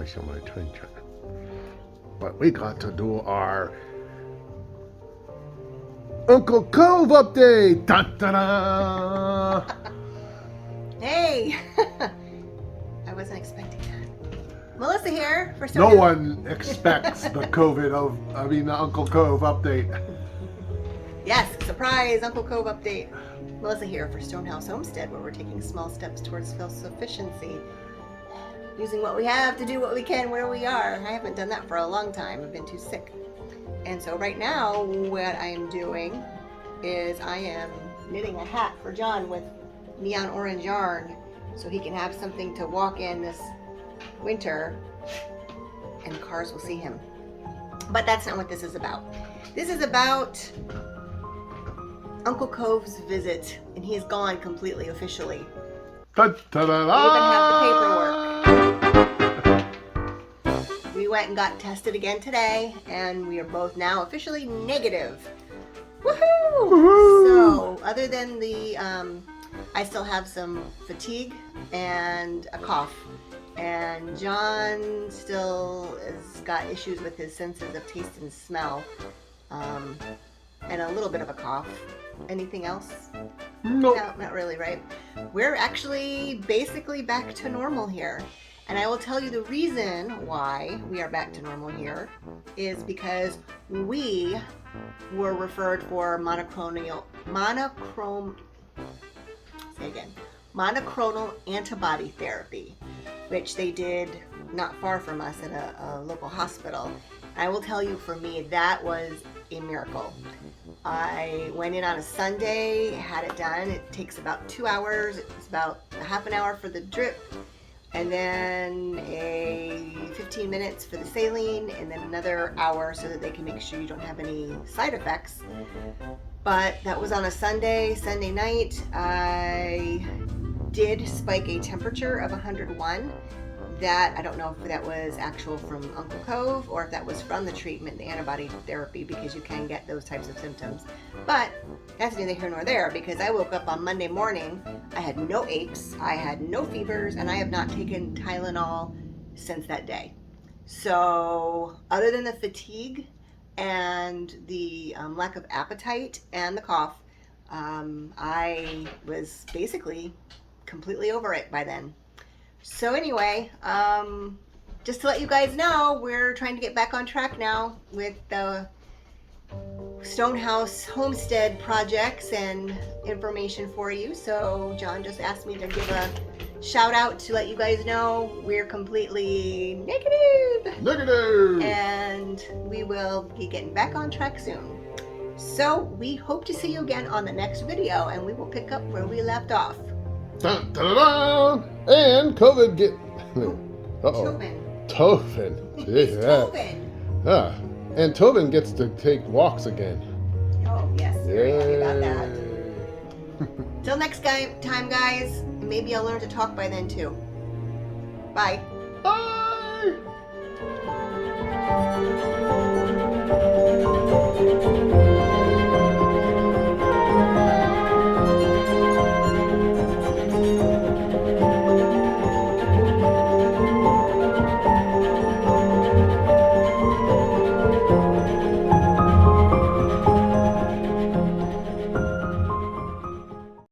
show my attention. But we got to do our Uncle Cove update. Da, da, da. Hey, I wasn't expecting that. Melissa here for No one expects the Uncle Cove update. Yes, surprise Uncle Cove update. Melissa here for Stonehouse Homestead, where we're taking small steps towards self-sufficiency, using what we have to do what we can where we are. I haven't done that for a long time. I've been too sick. And so right now, what I am doing is I am knitting a hat for John with neon orange yarn so he can have something to walk in this winter and cars will see him. But that's not what this is about. This is about Uncle Cove's visit, and he's gone completely officially. Da, da, da, da. We even have the paperwork. We went and got tested again today, and we are both now officially negative. Woohoo! Woohoo! So, other than the, I still have some fatigue and a cough. And John still has got issues with his senses of taste and smell. And a little bit of a cough. Anything else? Nope. No, not really, right? We're actually basically back to normal here. And I will tell you the reason why we are back to normal here is because we were referred for monoclonal antibody therapy, which they did not far from us at a local hospital. I will tell you, for me, that was a miracle. I went in on a Sunday, had it done. It takes about 2 hours. It's about a half an hour for the drip, and then 15 minutes for the saline, and then another hour so that they can make sure you don't have any side effects. But that was on a Sunday night. I did spike a temperature of 101. That, I don't know if that was actual from Uncle Cove or if that was from the treatment, the antibody therapy, because you can get those types of symptoms. But that's neither here nor there, because I woke up on Monday morning, I had no aches, I had no fevers, and I have not taken Tylenol since that day. So other than the fatigue and the lack of appetite and the cough, I was basically completely over it by then. So anyway, just to let you guys know, we're trying to get back on track now with the Stonehouse Homestead projects and information for you. So John just asked me to give a shout out to let you guys know we're completely negative. And we will be getting back on track soon. So we hope to see you again on the next video, and we will pick up where we left off. Dun, dun, dun, dun. And COVID get. Tobin. Tobin. It's Yeah. Tobin. Ah, and Tobin gets to take walks again. Oh, yes. Very happy about that. Yay. Till next time, guys. Maybe I'll learn to talk by then, too. Bye. Bye.